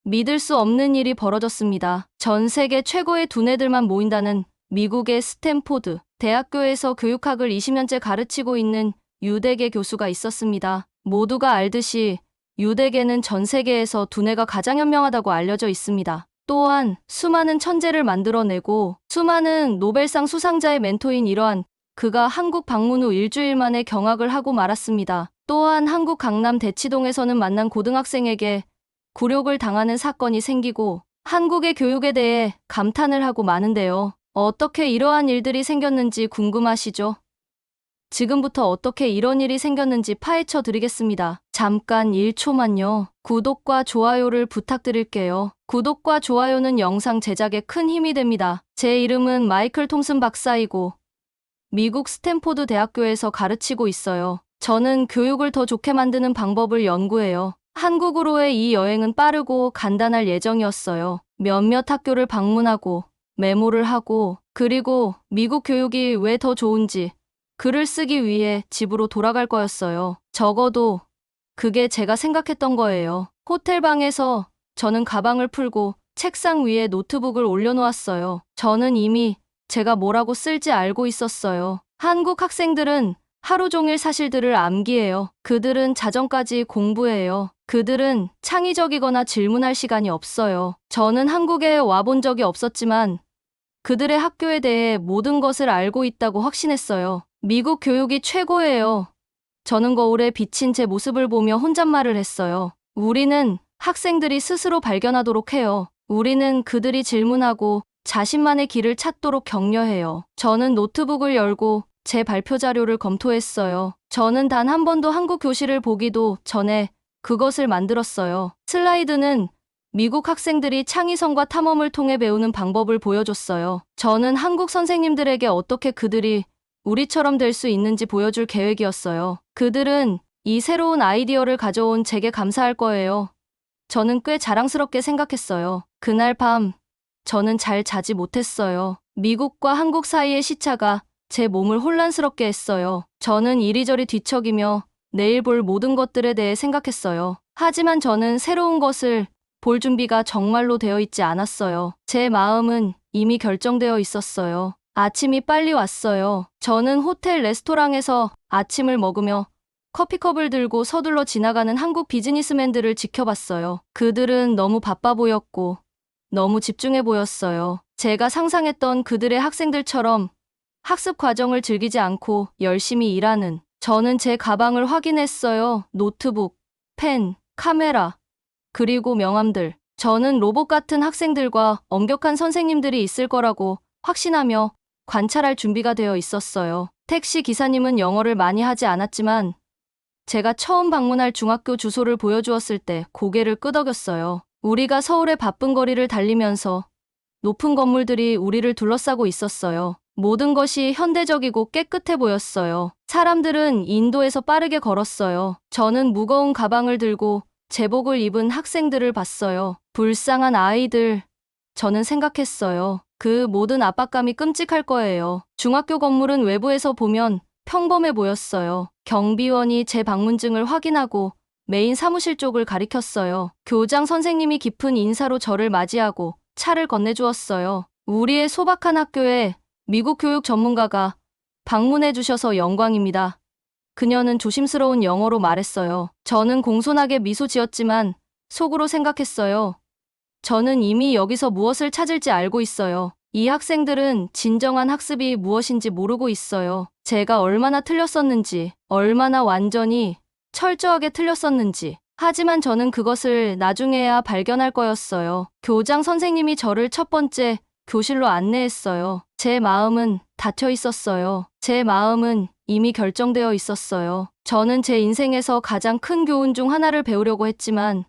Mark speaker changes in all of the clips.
Speaker 1: 믿을 수 없는 일이 벌어졌습니다. 전 세계 최고의 두뇌들만 모인다는 미국의 스탠포드 대학교에서 교육학을 20년째 가르치고 있는 유대계 교수가 있었습니다. 모두가 알듯이 유대계는 전 세계에서 두뇌가 가장 현명하다고 알려져 있습니다. 또한 수많은 천재를 만들어내고 수많은 노벨상 수상자의 멘토인 이러한 그가 한국 방문 후 일주일 만에 경악을 하고 말았습니다. 또한 한국 강남 대치동에서는 만난 고등학생에게 굴욕을 당하는 사건이 생기고 한국의 교육에 대해 감탄을 하고 마는데요. 어떻게 이러한 일들이 생겼는지 궁금하시죠? 지금부터 어떻게 이런 일이 생겼는지 파헤쳐 드리겠습니다. 잠깐 1초만요. 구독과 좋아요를 부탁드릴게요. 구독과 좋아요는 영상 제작에 큰 힘이 됩니다. 제 이름은 마이클 톰슨 박사이고 미국 스탠포드 대학교에서 가르치고 있어요. 저는 교육을 더 좋게 만드는 방법을 연구해요. 한국으로의 이 여행은 빠르고 간단할 예정이었어요. 몇몇 학교를 방문하고 메모를 하고 그리고 미국 교육이 왜 더 좋은지 글을 쓰기 위해 집으로 돌아갈 거였어요. 적어도 그게 제가 생각했던 거예요. 호텔 방에서 저는 가방을 풀고 책상 위에 노트북을 올려놓았어요. 저는 이미 제가 뭐라고 쓸지 알고 있었어요. 한국 학생들은 하루 종일 사실들을 암기해요. 그들은 자정까지 공부해요. 그들은 창의적이거나 질문할 시간이 없어요. 저는 한국에 와본 적이 없었지만 그들의 학교에 대해 모든 것을 알고 있다고 확신했어요. 미국 교육이 최고예요. 저는 거울에 비친 제 모습을 보며 혼잣말을 했어요. 우리는 학생들이 스스로 발견하도록 해요. 우리는 그들이 질문하고 자신만의 길을 찾도록 격려해요. 저는 노트북을 열고 제 발표 자료를 검토했어요. 저는 단 한 번도 한국 교실을 보기도 전에 그것을 만들었어요. 슬라이드는 미국 학생들이 창의성과 탐험을 통해 배우는 방법을 보여줬어요. 저는 한국 선생님들에게 어떻게 그들이 우리처럼 될 수 있는지 보여줄 계획이었어요. 그들은 이 새로운 아이디어를 가져온 제게 감사할 거예요. 저는 꽤 자랑스럽게 생각했어요. 그날 밤 저는 잘 자지 못했어요. 미국과 한국 사이의 시차가 제 몸을 혼란스럽게 했어요. 저는 이리저리 뒤척이며 내일 볼 모든 것들에 대해 생각했어요. 하지만 저는 새로운 것을 볼 준비가 정말로 되어 있지 않았어요. 제 마음은 이미 결정되어 있었어요. 아침이 빨리 왔어요. 저는 호텔 레스토랑에서 아침을 먹으며 커피컵을 들고 서둘러 지나가는 한국 비즈니스맨들을 지켜봤어요. 그들은 너무 바빠 보였고 너무 집중해 보였어요. 제가 상상했던 그들의 학생들처럼 학습 과정을 즐기지 않고 열심히 일하는. 저는 제 가방을 확인했어요. 노트북, 펜, 카메라, 그리고 명함들. 저는 로봇 같은 학생들과 엄격한 선생님들이 있을 거라고 확신하며 관찰할 준비가 되어 있었어요. 택시 기사님은 영어를 많이 하지 않았지만 제가 처음 방문할 중학교 주소를 보여주었을 때 고개를 끄덕였어요. 우리가 서울의 바쁜 거리를 달리면서 높은 건물들이 우리를 둘러싸고 있었어요. 모든 것이 현대적이고 깨끗해 보였어요. 사람들은 인도에서 빠르게 걸었어요. 저는 무거운 가방을 들고 제복을 입은 학생들을 봤어요. 불쌍한 아이들. 저는 생각했어요. 그 모든 압박감이 끔찍할 거예요. 중학교 건물은 외부에서 보면 평범해 보였어요. 경비원이 제 방문증을 확인하고 메인 사무실 쪽을 가리켰어요. 교장 선생님이 깊은 인사로 저를 맞이하고 차를 건네주었어요. 우리의 소박한 학교에 미국 교육 전문가가 방문해 주셔서 영광입니다. 그녀는 조심스러운 영어로 말했어요. 저는 공손하게 미소 지었지만 속으로 생각했어요. 저는 이미 여기서 무엇을 찾을지 알고 있어요. 이 학생들은 진정한 학습이 무엇인지 모르고 있어요. 제가 얼마나 틀렸었는지, 얼마나 완전히 철저하게 틀렸었는지. 하지만 저는 그것을 나중에야 발견할 거였어요. 교장 선생님이 저를 첫 번째 교실로 안내했어요. 제 마음은 닫혀 있었어요. 제 마음은 이미 결정되어 있었어요. 저는 제 인생에서 가장 큰 교훈 중 하나를 배우려고 했지만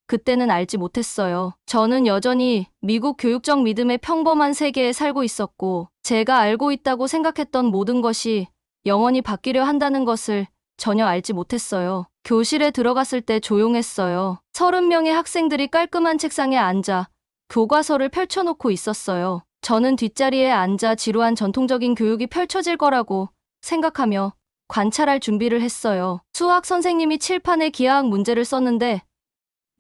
Speaker 1: 그때는 알지 못했어요. 저는 여전히 미국 교육적 믿음의 평범한 세계에 살고 있었고 제가 알고 있다고 생각했던 모든 것이 영원히 바뀌려 한다는 것을 전혀 알지 못했어요. 교실에 들어갔을 때 조용했어요. 30명의 학생들이 깔끔한 책상에 앉아 교과서를 펼쳐놓고 있었어요. 저는 뒷자리에 앉아 지루한 전통적인 교육이 펼쳐질 거라고 생각하며 관찰할 준비를 했어요. 수학 선생님이 칠판에 기하학 문제를 썼는데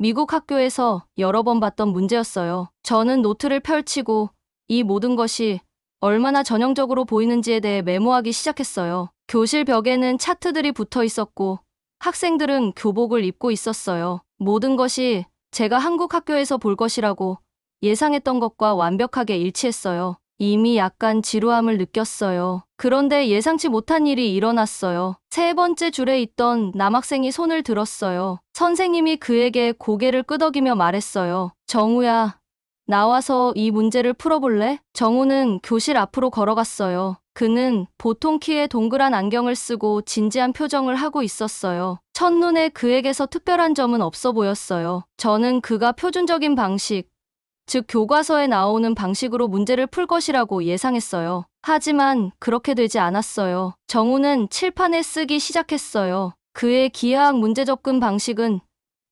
Speaker 1: 미국 학교에서 여러 번 봤던 문제였어요. 저는 노트를 펼치고 이 모든 것이 얼마나 전형적으로 보이는지에 대해 메모하기 시작했어요. 교실 벽에는 차트들이 붙어 있었고 학생들은 교복을 입고 있었어요. 모든 것이 제가 한국 학교에서 볼 것이라고 예상했던 것과 완벽하게 일치했어요. 이미 약간 지루함을 느꼈어요. 그런데 예상치 못한 일이 일어났어요. 세 번째 줄에 있던 남학생이 손을 들었어요. 선생님이 그에게 고개를 끄덕이며 말했어요. 정우야, 나와서 이 문제를 풀어볼래? 정우는 교실 앞으로 걸어갔어요. 그는 보통 키에 동그란 안경을 쓰고 진지한 표정을 하고 있었어요. 첫눈에 그에게서 특별한 점은 없어 보였어요. 저는 그가 표준적인 방식, 즉 교과서에 나오는 방식으로 문제를 풀 것이라고 예상했어요. 하지만 그렇게 되지 않았어요. 정우는 칠판에 쓰기 시작했어요. 그의 기하학 문제 접근 방식은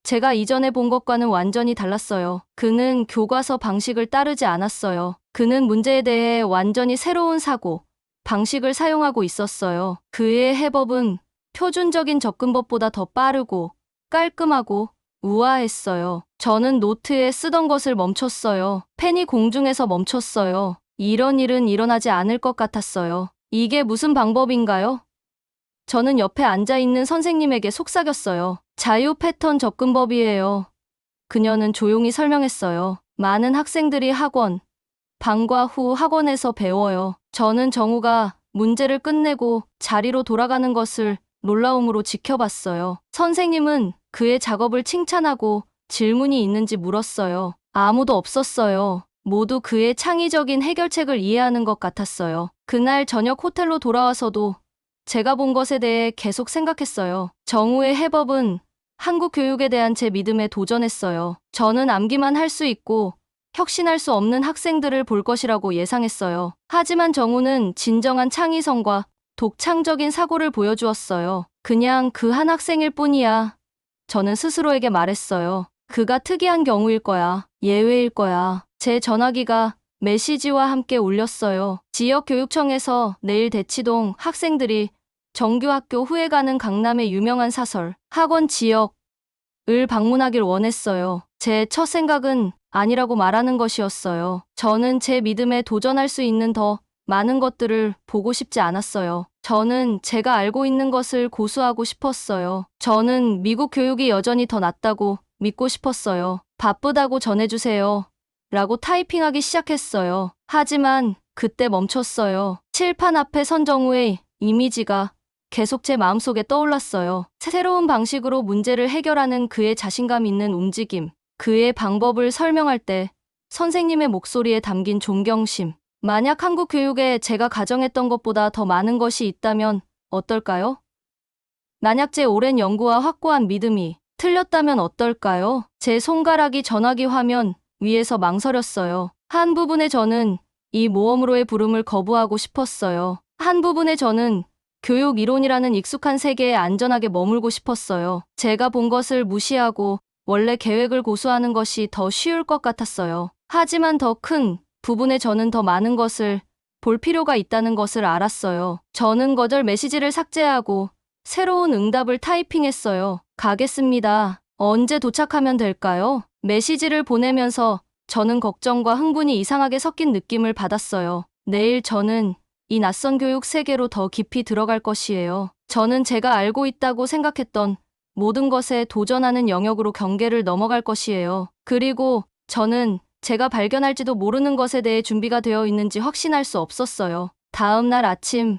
Speaker 1: 제가 이전에 본 것과는 완전히 달랐어요. 그는 교과서 방식을 따르지 않았어요. 그는 문제에 대해 완전히 새로운 사고, 방식을 사용하고 있었어요. 그의 해법은 표준적인 접근법보다 더 빠르고 깔끔하고 우아했어요. 저는 노트에 쓰던 것을 멈췄어요. 펜이 공중에서 멈췄어요. 이런 일은 일어나지 않을 것 같았어요. 이게 무슨 방법인가요? 저는 옆에 앉아있는 선생님에게 속삭였어요. 자유 패턴 접근법이에요. 그녀는 조용히 설명했어요. 많은 학생들이 학원, 방과 후 학원에서 배워요. 저는 정우가 문제를 끝내고 자리로 돌아가는 것을 놀라움으로 지켜봤어요. 선생님은 그의 작업을 칭찬하고 질문이 있는지 물었어요. 아무도 없었어요. 모두 그의 창의적인 해결책을 이해하는 것 같았어요. 그날 저녁 호텔로 돌아와서도 제가 본 것에 대해 계속 생각했어요. 정우의 해법은 한국 교육에 대한 제 믿음에 도전했어요. 저는 암기만 할 수 있고 혁신할 수 없는 학생들을 볼 것이라고 예상했어요. 하지만 정우는 진정한 창의성과 독창적인 사고를 보여주었어요. 그냥 그 한 학생일 뿐이야. 저는 스스로에게 말했어요. 그가 특이한 경우일 거야. 예외일 거야. 제 전화기가 메시지와 함께 울렸어요. 지역교육청에서 내일 대치동 학생들이 정규학교 후에 가는 강남의 유명한 사설, 학원 지역을 방문하길 원했어요. 제 첫 생각은 아니라고 말하는 것이었어요. 저는 제 믿음에 도전할 수 있는 더 많은 것들을 보고 싶지 않았어요. 저는 제가 알고 있는 것을 고수하고 싶었어요. 저는 미국 교육이 여전히 더 낫다고 믿고 싶었어요. 바쁘다고 전해주세요. 라고 타이핑하기 시작했어요. 하지만 그때 멈췄어요. 칠판 앞에 선정우의 이미지가 계속 제 마음속에 떠올랐어요. 새로운 방식으로 문제를 해결하는 그의 자신감 있는 움직임, 그의 방법을 설명할 때 선생님의 목소리에 담긴 존경심. 만약 한국 교육에 제가 가정했던 것보다 더 많은 것이 있다면 어떨까요? 만약 제 오랜 연구와 확고한 믿음이 틀렸다면 어떨까요? 제 손가락이 전화기 화면 위에서 망설였어요. 한 부분의 저는 이 모험으로의 부름을 거부하고 싶었어요. 한 부분의 저는 교육 이론이라는 익숙한 세계에 안전하게 머물고 싶었어요. 제가 본 것을 무시하고 원래 계획을 고수하는 것이 더 쉬울 것 같았어요. 하지만 더 큰 부분의 저는 더 많은 것을 볼 필요가 있다는 것을 알았어요. 저는 거절 메시지를 삭제하고 새로운 응답을 타이핑했어요. 가겠습니다. 언제 도착하면 될까요? 메시지를 보내면서 저는 걱정과 흥분이 이상하게 섞인 느낌을 받았어요. 내일 저는 이 낯선 교육 세계로 더 깊이 들어갈 것이에요. 저는 제가 알고 있다고 생각했던 모든 것에 도전하는 영역으로 경계를 넘어갈 것이에요. 그리고 저는 제가 발견할지도 모르는 것에 대해 준비가 되어 있는지 확신할 수 없었어요. 다음 날 아침,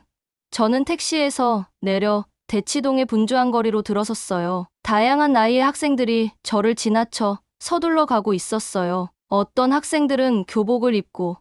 Speaker 1: 저는 택시에서 내려 대치동의 분주한 거리로 들어섰어요. 다양한 나이의 학생들이 저를 지나쳐 서둘러 가고 있었어요. 어떤 학생들은 교복을 입고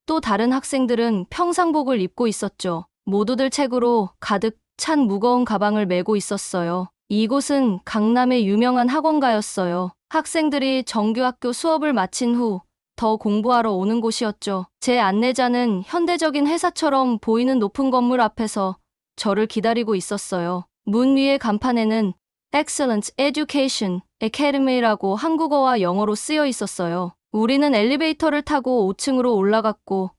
Speaker 1: 또 다른 학생들은 평상복을 입고 있었죠. 모두들 책으로 가득 찬 무거운 가방을 메고 있었어요. 이곳은 강남의 유명한 학원가였어요. 학생들이 정규학교 수업을 마친 후 더 공부하러 오는 곳이었죠. 제 안내자는 현대적인 회사처럼 보이는 높은 건물 앞에서 저를 기다리고 있었어요. 문 위의 간판에는 Excellent Education Academy라고 한국어와 영어로 쓰여 있었어요. 우리는 엘리베이터를 타고 5층으로 올라갔고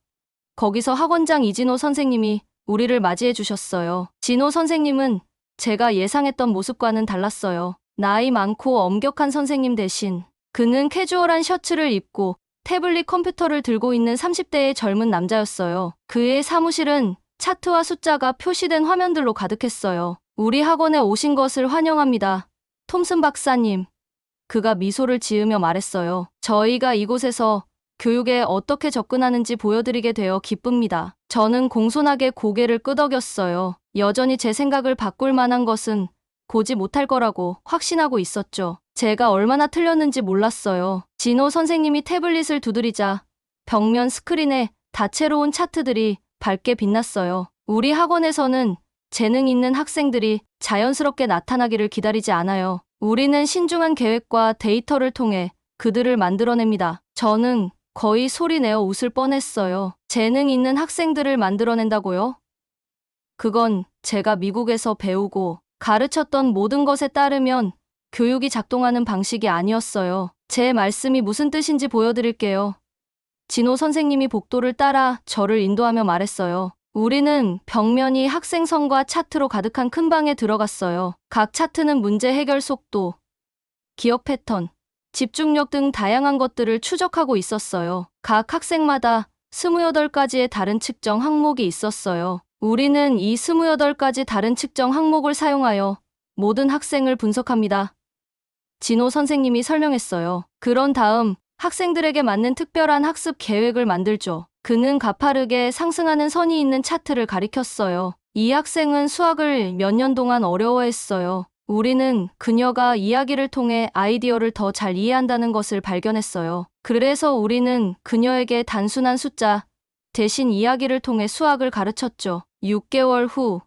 Speaker 1: 거기서 학원장 이진호 선생님이 우리를 맞이해 주셨어요. 진호 선생님은 제가 예상했던 모습과는 달랐어요. 나이 많고 엄격한 선생님 대신 그는 캐주얼한 셔츠를 입고 태블릿 컴퓨터를 들고 있는 30대의 젊은 남자였어요. 그의 사무실은 차트와 숫자가 표시된 화면들로 가득했어요. 우리 학원에 오신 것을 환영합니다. 톰슨 박사님. 그가 미소를 지으며 말했어요. 저희가 이곳에서 교육에 어떻게 접근하는지 보여드리게 되어 기쁩니다. 저는 공손하게 고개를 끄덕였어요. 여전히 제 생각을 바꿀 만한 것은 보지 못할 거라고 확신하고 있었죠. 제가 얼마나 틀렸는지 몰랐어요. 진호 선생님이 태블릿을 두드리자 벽면 스크린에 다채로운 차트들이 밝게 빛났어요. 우리 학원에서는 재능 있는 학생들이 자연스럽게 나타나기를 기다리지 않아요. 우리는 신중한 계획과 데이터를 통해 그들을 만들어냅니다. 저는 거의 소리내어 웃을 뻔했어요. 재능 있는 학생들을 만들어낸다고요? 그건 제가 미국에서 배우고 가르쳤던 모든 것에 따르면 교육이 작동하는 방식이 아니었어요. 제 말씀이 무슨 뜻인지 보여드릴게요. 진호 선생님이 복도를 따라 저를 인도하며 말했어요. 우리는 벽면이 학생성과 차트로 가득한 큰 방에 들어갔어요. 각 차트는 문제 해결 속도, 기억 패턴, 집중력 등 다양한 것들을 추적하고 있었어요. 각 학생마다 28가지의 다른 측정 항목이 있었어요. 우리는 이 28가지 다른 측정 항목을 사용하여 모든 학생을 분석합니다. 진호 선생님이 설명했어요. 그런 다음 학생들에게 맞는 특별한 학습 계획을 만들죠. 그는 가파르게 상승하는 선이 있는 차트를 가리켰어요. 이 학생은 수학을 몇 년 동안 어려워했어요. 우리는 그녀가 이야기를 통해 아이디어를 더 잘 이해한다는 것을 발견했어요. 그래서 우리는 그녀에게 단순한 숫자 대신 이야기를 통해 수학을 가르쳤죠. 6개월 후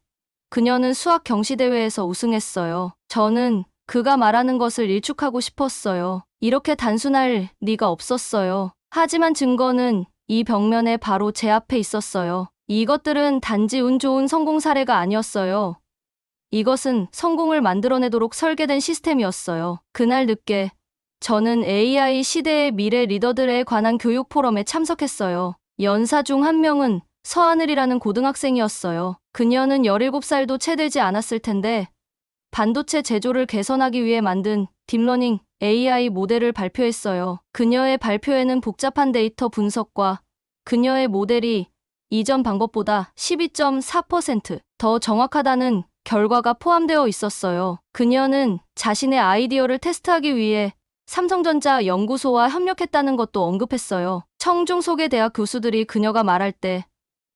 Speaker 1: 그녀는 수학 경시대회에서 우승했어요. 저는 그가 말하는 것을 일축하고 싶었어요. 이렇게 단순할 리가 없었어요. 하지만 증거는 이 벽면에 바로 제 앞에 있었어요. 이것들은 단지 운 좋은 성공 사례가 아니었어요. 이것은 성공을 만들어내도록 설계된 시스템이었어요. 그날 늦게 저는 AI 시대의 미래 리더들에 관한 교육 포럼에 참석했어요. 연사 중 한 명은 서하늘이라는 고등학생이었어요. 그녀는 17살도 채 되지 않았을 텐데 반도체 제조를 개선하기 위해 만든 딥러닝 AI 모델을 발표했어요. 그녀의 발표에는 복잡한 데이터 분석과 그녀의 모델이 이전 방법보다 12.4% 더 정확하다는 결과가 포함되어 있었어요. 그녀는 자신의 아이디어를 테스트하기 위해 삼성전자 연구소와 협력했다는 것도 언급했어요. 청중 소개 대학 교수들이 그녀가 말할 때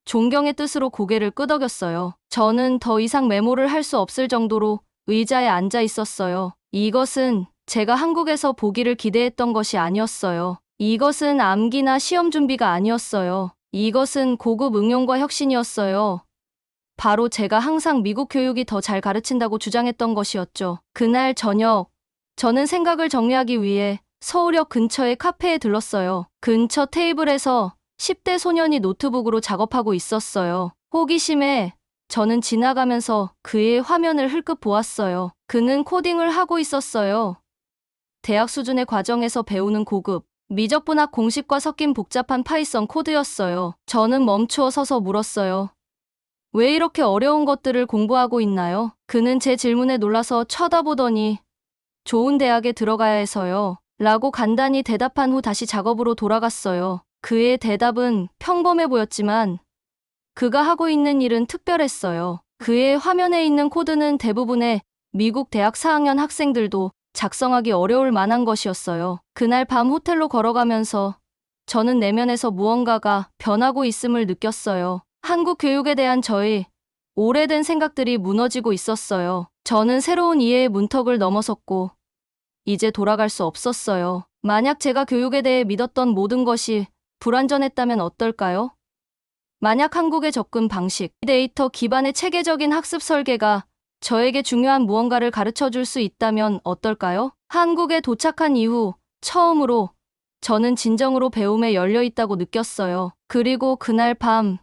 Speaker 1: 존경의 뜻으로 고개를 끄덕였어요. 저는 더 이상 메모를 할 수 없을 정도로 의자에 앉아 있었어요. 이것은 제가 한국에서 보기를 기대했던 것이 아니었어요. 이것은 암기나 시험 준비가 아니었어요. 이것은 고급 응용과 혁신이었어요. 바로 제가 항상 미국 교육이 더 잘 가르친다고 주장했던 것이었죠. 그날 저녁, 저는 생각을 정리하기 위해 서울역 근처의 카페에 들렀어요. 근처 테이블에서 10대 소년이 노트북으로 작업하고 있었어요. 호기심에 저는 지나가면서 그의 화면을 흘끗 보았어요. 그는 코딩을 하고 있었어요. 대학 수준의 과정에서 배우는 고급, 미적분학 공식과 섞인 복잡한 파이썬 코드였어요. 저는 멈추어 서서 물었어요. 왜 이렇게 어려운 것들을 공부하고 있나요? 그는 제 질문에 놀라서 쳐다보더니 좋은 대학에 들어가야 해서요. 라고 간단히 대답한 후 다시 작업으로 돌아갔어요. 그의 대답은 평범해 보였지만 그가 하고 있는 일은 특별했어요. 그의 화면에 있는 코드는 대부분의 미국 대학 4학년 학생들도 작성하기 어려울 만한 것이었어요. 그날 밤 호텔로 걸어가면서 저는 내면에서 무언가가 변하고 있음을 느꼈어요. 한국 교육에 대한 저의 오래된 생각들이 무너지고 있었어요. 저는 새로운 이해의 문턱을 넘어섰고 이제 돌아갈 수 없었어요. 만약 제가 교육에 대해 믿었던 모든 것이 불완전했다면 어떨까요? 만약 한국의 접근 방식, 데이터 기반의 체계적인 학습 설계가 저에게 중요한 무언가를 가르쳐줄 수 있다면 어떨까요? 한국에 도착한 이후 처음으로 저는 진정으로 배움에 열려 있다고 느꼈어요. 그리고 그날 밤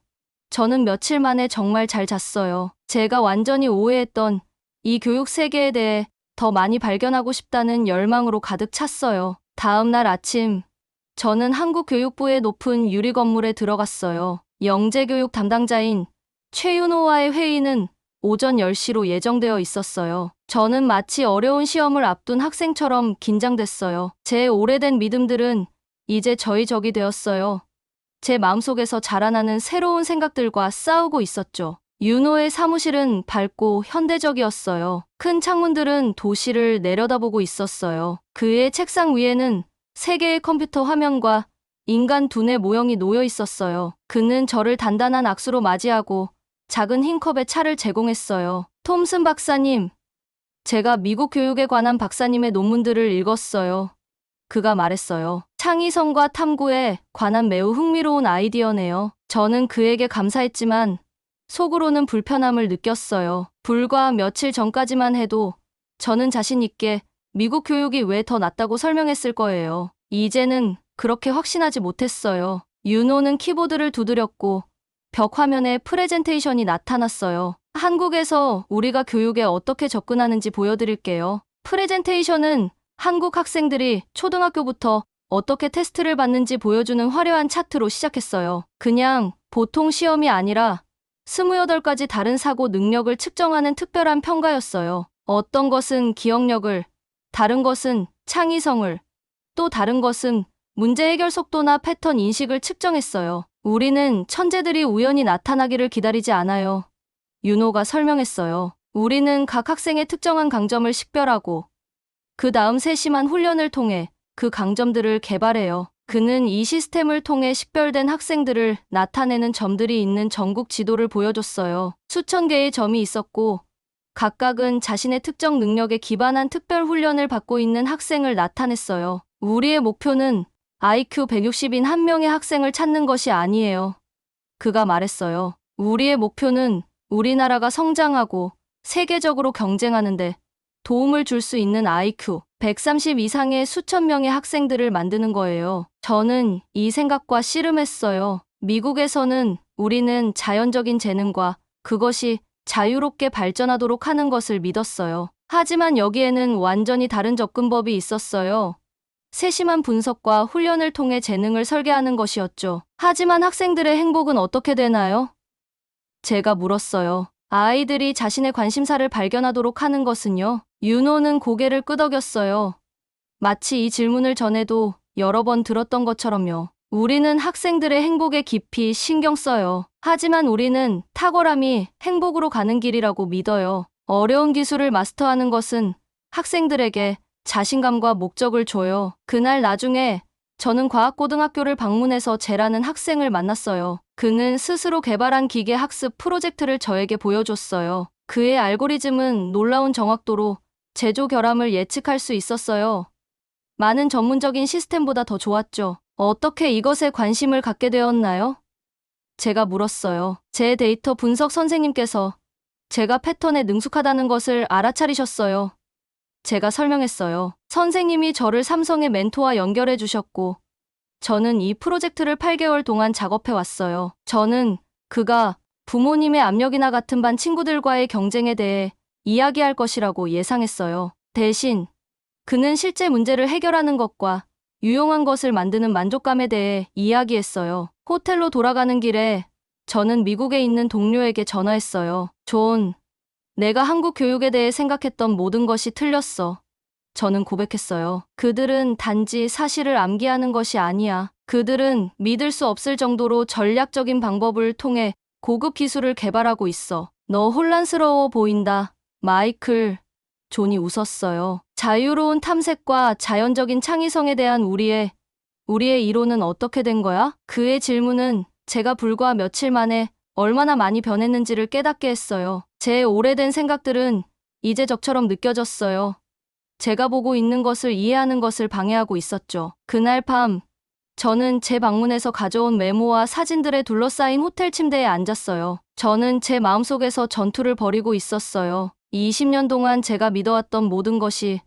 Speaker 1: 저는 며칠 만에 정말 잘 잤어요. 제가 완전히 오해했던 이 교육 세계에 대해 더 많이 발견하고 싶다는 열망으로 가득 찼어요. 다음 날 아침 저는 한국교육부의 높은 유리 건물에 들어갔어요. 영재교육 담당자인 최윤호와의 회의는 오전 10시로 예정되어 있었어요. 저는 마치 어려운 시험을 앞둔 학생처럼 긴장됐어요. 제 오래된 믿음들은 이제 저희 적이 되었어요. 제 마음속에서 자라나는 새로운 생각들과 싸우고 있었죠. 윤호의 사무실은 밝고 현대적이었어요. 큰 창문들은 도시를 내려다보고 있었어요. 그의 책상 위에는 세 개의 컴퓨터 화면과 인간 두뇌 모형이 놓여 있었어요. 그는 저를 단단한 악수로 맞이하고 작은 흰 컵에 차를 제공했어요. 톰슨 박사님, 제가 미국 교육에 관한 박사님의 논문들을 읽었어요. 그가 말했어요. 창의성과 탐구에 관한 매우 흥미로운 아이디어네요. 저는 그에게 감사했지만 속으로는 불편함을 느꼈어요. 불과 며칠 전까지만 해도 저는 자신 있게 미국 교육이 왜 더 낫다고 설명했을 거예요. 이제는 그렇게 확신하지 못했어요. 윤호는 키보드를 두드렸고 벽 화면에 프레젠테이션이 나타났어요. 한국에서 우리가 교육에 어떻게 접근하는지 보여드릴게요. 프레젠테이션은 한국 학생들이 초등학교부터 어떻게 테스트를 받는지 보여주는 화려한 차트로 시작했어요. 그냥 보통 시험이 아니라 28가지 다른 사고 능력을 측정하는 특별한 평가였어요. 어떤 것은 기억력을, 다른 것은 창의성을, 또 다른 것은 문제 해결 속도나 패턴 인식을 측정했어요. 우리는 천재들이 우연히 나타나기를 기다리지 않아요. 윤호가 설명했어요. 우리는 각 학생의 특정한 강점을 식별하고 그 다음 세심한 훈련을 통해 그 강점들을 개발해요. 그는 이 시스템을 통해 식별된 학생들을 나타내는 점들이 있는 전국 지도를 보여줬어요. 수천 개의 점이 있었고 각각은 자신의 특정 능력에 기반한 특별 훈련을 받고 있는 학생을 나타냈어요. 우리의 목표는 IQ 160인 한 명의 학생을 찾는 것이 아니에요. 그가 말했어요. 우리의 목표는 우리나라가 성장하고 세계적으로 경쟁하는데 도움을 줄 수 있는 IQ 130 이상의 수천 명의 학생들을 만드는 거예요. 저는 이 생각과 씨름했어요. 미국에서는 우리는 자연적인 재능과 그것이 자유롭게 발전하도록 하는 것을 믿었어요. 하지만 여기에는 완전히 다른 접근법이 있었어요. 세심한 분석과 훈련을 통해 재능을 설계하는 것이었죠. 하지만 학생들의 행복은 어떻게 되나요? 제가 물었어요. 아이들이 자신의 관심사를 발견하도록 하는 것은요? 윤호는 고개를 끄덕였어요. 마치 이 질문을 전에도 여러 번 들었던 것처럼요. 우리는 학생들의 행복에 깊이 신경 써요. 하지만 우리는 탁월함이 행복으로 가는 길이라고 믿어요. 어려운 기술을 마스터하는 것은 학생들에게 자신감과 목적을 줘요. 그날 나중에 저는 과학고등학교를 방문해서 제라는 학생을 만났어요. 그는 스스로 개발한 기계 학습 프로젝트를 저에게 보여줬어요. 그의 알고리즘은 놀라운 정확도로 제조 결함을 예측할 수 있었어요. 많은 전문적인 시스템보다 더 좋았죠. 어떻게 이것에 관심을 갖게 되었나요? 제가 물었어요. 제 데이터 분석 선생님께서 제가 패턴에 능숙하다는 것을 알아차리셨어요. 제가 설명했어요. 선생님이 저를 삼성의 멘토와 연결해 주셨고 저는 이 프로젝트를 8개월 동안 작업해 왔어요. 저는 그가 부모님의 압력이나 같은 반 친구들과의 경쟁에 대해 이야기할 것이라고 예상했어요. 대신 그는 실제 문제를 해결하는 것과 유용한 것을 만드는 만족감에 대해 이야기했어요. 호텔로 돌아가는 길에 저는 미국에 있는 동료에게 전화했어요. 존, 내가 한국 교육에 대해 생각했던 모든 것이 틀렸어. 저는 고백했어요. 그들은 단지 사실을 암기하는 것이 아니야. 그들은 믿을 수 없을 정도로 전략적인 방법을 통해 고급 기술을 개발하고 있어. 너 혼란스러워 보인다, 마이클. 존이 웃었어요. 자유로운 탐색과 자연적인 창의성에 대한 우리의 이론은 어떻게 된 거야? 그의 질문은 제가 불과 며칠 만에 얼마나 많이 변했는지를 깨닫게 했어요. 제 오래된 생각들은 이제 적처럼 느껴졌어요. 제가 보고 있는 것을 이해하는 것을 방해하고 있었죠. 그날 밤, 저는 제 방문에서 가져온 메모와 사진들에 둘러싸인 호텔 침대에 앉았어요. 저는 제 마음속에서 전투를 벌이고 있었어요. 20년 동안 제가 믿어왔던 모든 것이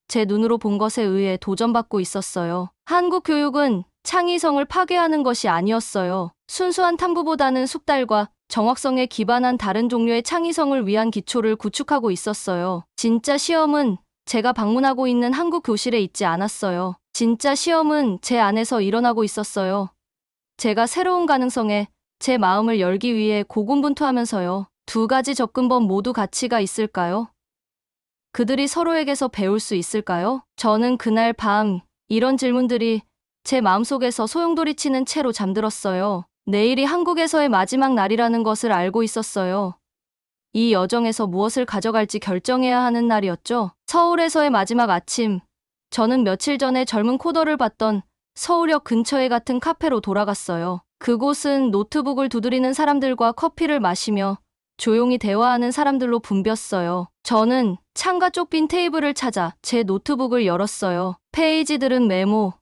Speaker 1: 제 눈으로 본 것에 의해 도전받고 있었어요. 한국 교육은 창의성을 파괴하는 것이 아니었어요. 순수한 탐구보다는 숙달과 정확성에 기반한 다른 종류의 창의성을 위한 기초를 구축하고 있었어요. 진짜 시험은 제가 방문하고 있는 한국 교실에 있지 않았어요. 진짜 시험은 제 안에서 일어나고 있었어요. 제가 새로운 가능성에 제 마음을 열기 위해 고군분투하면서요. 두 가지 접근법 모두 가치가 있을까요? 그들이 서로에게서 배울 수 있을까요? 저는 그날 밤 이런 질문들이 제 마음속에서 소용돌이치는 채로 잠들었어요. 내일이 한국에서의 마지막 날이라는 것을 알고 있었어요. 이 여정에서 무엇을 가져갈지 결정해야 하는 날이었죠. 서울에서의 마지막 아침, 저는 며칠 전에 젊은 코더를 봤던 서울역 근처에 같은 카페로 돌아갔어요. 그곳은 노트북을 두드리는 사람들과 커피를 마시며 조용히 대화하는 사람들로 붐볐어요. 저는 창가 쪽 빈 테이블을 찾아 제 노트북을 열었어요. 페이지들은 메모,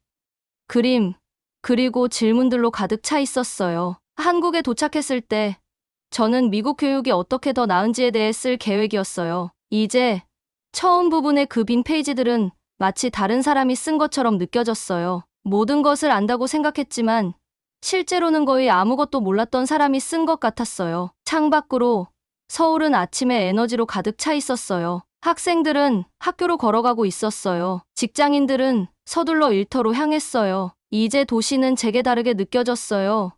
Speaker 1: 그림, 그리고 질문들로 가득 차 있었어요. 한국에 도착했을 때 저는 미국 교육이 어떻게 더 나은지에 대해 쓸 계획이었어요. 이제 처음 부분의 그 빈 페이지들은 마치 다른 사람이 쓴 것처럼 느껴졌어요. 모든 것을 안다고 생각했지만 실제로는 거의 아무것도 몰랐던 사람이 쓴 것 같았어요. 창밖으로 서울은 아침의 에너지로 가득 차 있었어요. 학생들은 학교로 걸어가고 있었어요. 직장인들은 서둘러 일터로 향했어요. 이제 도시는 제게 다르게 느껴졌어요.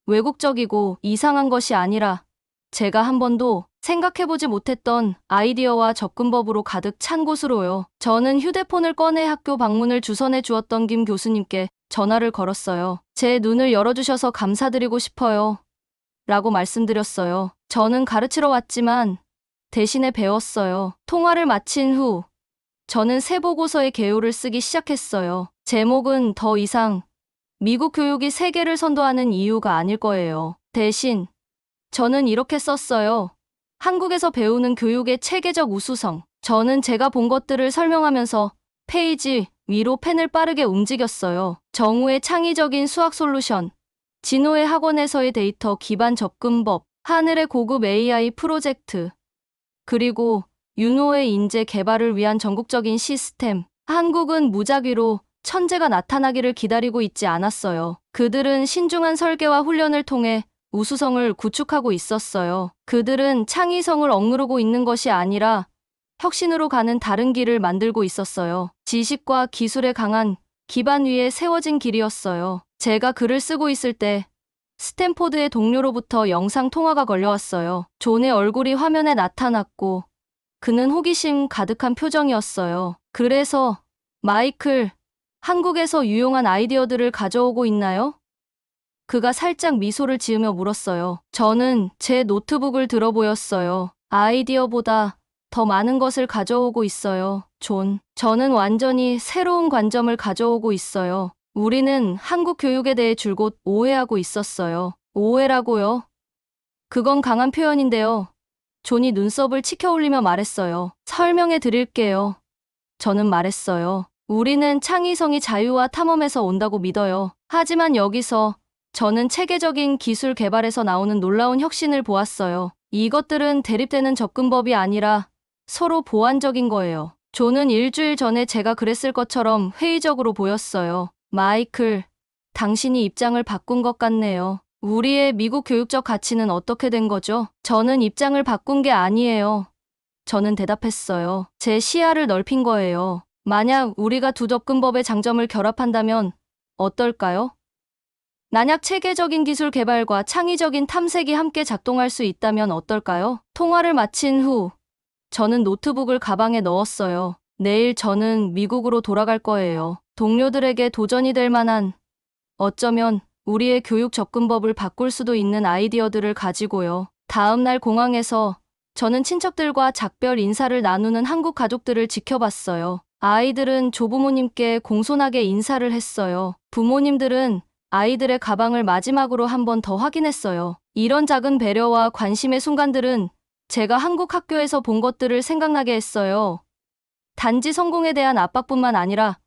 Speaker 1: 외국적이고 이상한 것이 아니라 제가 한 번도 생각해보지 못했던 아이디어와 접근법으로 가득 찬 곳으로요. 저는 휴대폰을 꺼내 학교 방문을 주선해 주었던 김 교수님께 전화를 걸었어요. 제 눈을 열어주셔서 감사드리고 싶어요. 라고 말씀드렸어요. 저는 가르치러 왔지만 대신에 배웠어요. 통화를 마친 후 저는 새 보고서의 개요를 쓰기 시작했어요. 제목은 더 이상 미국 교육이 세계를 선도하는 이유가 아닐 거예요. 대신 저는 이렇게 썼어요. 한국에서 배우는 교육의 체계적 우수성. 저는 제가 본 것들을 설명하면서 페이지 위로 펜을 빠르게 움직였어요. 정우의 창의적인 수학 솔루션, 진호의 학원에서의 데이터 기반 접근법, 하늘의 고급 AI 프로젝트, 그리고 윤호의 인재 개발을 위한 전국적인 시스템. 한국은 무작위로 천재가 나타나기를 기다리고 있지 않았어요. 그들은 신중한 설계와 훈련을 통해 우수성을 구축하고 있었어요. 그들은 창의성을 억누르고 있는 것이 아니라 혁신으로 가는 다른 길을 만들고 있었어요. 지식과 기술에 강한 기반 위에 세워진 길이었어요. 제가 글을 쓰고 있을 때 스탠포드의 동료로부터 영상 통화가 걸려왔어요. 존의 얼굴이 화면에 나타났고 그는 호기심 가득한 표정이었어요. 그래서 마이클, 한국에서 유용한 아이디어들을 가져오고 있나요? 그가 살짝 미소를 지으며 물었어요. 저는 제 노트북을 들어 보였어요. 아이디어보다 더 많은 것을 가져오고 있어요, 존. 저는 완전히 새로운 관점을 가져오고 있어요. 우리는 한국 교육에 대해 줄곧 오해하고 있었어요. 오해라고요? 그건 강한 표현인데요. 존이 눈썹을 치켜 올리며 말했어요. 설명해 드릴게요. 저는 말했어요. 우리는 창의성이 자유와 탐험에서 온다고 믿어요. 하지만 여기서 저는 체계적인 기술 개발에서 나오는 놀라운 혁신을 보았어요. 이것들은 대립되는 접근법이 아니라 서로 보완적인 거예요. 존은 일주일 전에 제가 그랬을 것처럼 회의적으로 보였어요. 마이클, 당신이 입장을 바꾼 것 같네요. 우리의 미국 교육적 가치는 어떻게 된 거죠? 저는 입장을 바꾼 게 아니에요. 저는 대답했어요. 제 시야를 넓힌 거예요. 만약 우리가 두 접근법의 장점을 결합한다면 어떨까요? 만약 체계적인 기술 개발과 창의적인 탐색이 함께 작동할 수 있다면 어떨까요? 통화를 마친 후 저는 노트북을 가방에 넣었어요. 내일 저는 미국으로 돌아갈 거예요. 동료들에게 도전이 될 만한, 어쩌면 우리의 교육 접근법을 바꿀 수도 있는 아이디어들을 가지고요. 다음 날 공항에서 저는 친척들과 작별 인사를 나누는 한국 가족들을 지켜봤어요. 아이들은 조부모님께 공손하게 인사를 했어요. 부모님들은 아이들의 가방을 마지막으로 한 번 더 확인했어요. 이런 작은 배려와 관심의 순간들은 제가 한국 학교에서 본 것들을 생각나게 했어요. 단지 성공에 대한 압박뿐만 아니라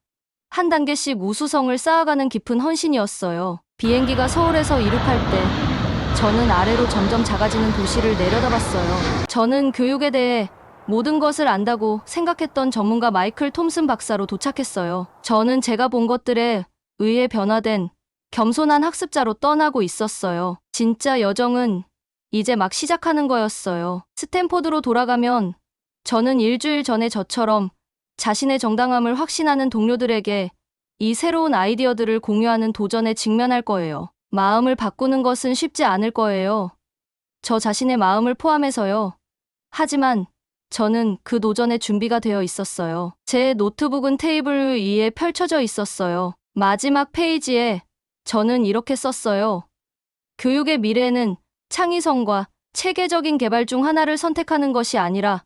Speaker 1: 한 단계씩 우수성을 쌓아가는 깊은 헌신이었어요. 비행기가 서울에서 이륙할 때 저는 아래로 점점 작아지는 도시를 내려다봤어요. 저는 교육에 대해 모든 것을 안다고 생각했던 전문가 마이클 톰슨 박사로 도착했어요. 저는 제가 본 것들에 의해 변화된 겸손한 학습자로 떠나고 있었어요. 진짜 여정은 이제 막 시작하는 거였어요. 스탠포드로 돌아가면 저는 일주일 전에 저처럼 자신의 정당함을 확신하는 동료들에게 이 새로운 아이디어들을 공유하는 도전에 직면할 거예요. 마음을 바꾸는 것은 쉽지 않을 거예요. 저 자신의 마음을 포함해서요. 하지만 저는 그 도전에 준비가 되어 있었어요. 제 노트북은 테이블 위에 펼쳐져 있었어요. 마지막 페이지에 저는 이렇게 썼어요. 교육의 미래는 창의성과 체계적인 개발 중 하나를 선택하는 것이 아니라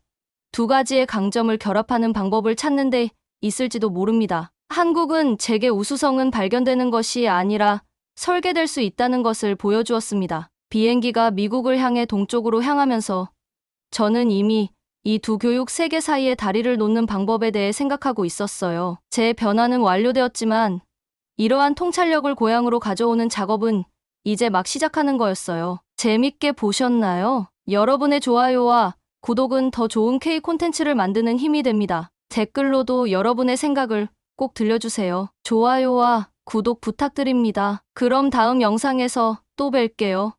Speaker 1: 두 가지의 강점을 결합하는 방법을 찾는 데 있을지도 모릅니다. 한국은 제게 우수성은 발견되는 것이 아니라 설계될 수 있다는 것을 보여주었습니다. 비행기가 미국을 향해 동쪽으로 향하면서 저는 이미 이 두 교육 세계 사이의 다리를 놓는 방법에 대해 생각하고 있었어요. 제 변화는 완료되었지만 이러한 통찰력을 고향으로 가져오는 작업은 이제 막 시작하는 거였어요. 재밌게 보셨나요? 여러분의 좋아요와 구독은 더 좋은 K 콘텐츠를 만드는 힘이 됩니다. 댓글로도 여러분의 생각을 꼭 들려주세요. 좋아요와 구독 부탁드립니다. 그럼 다음 영상에서 또 뵐게요.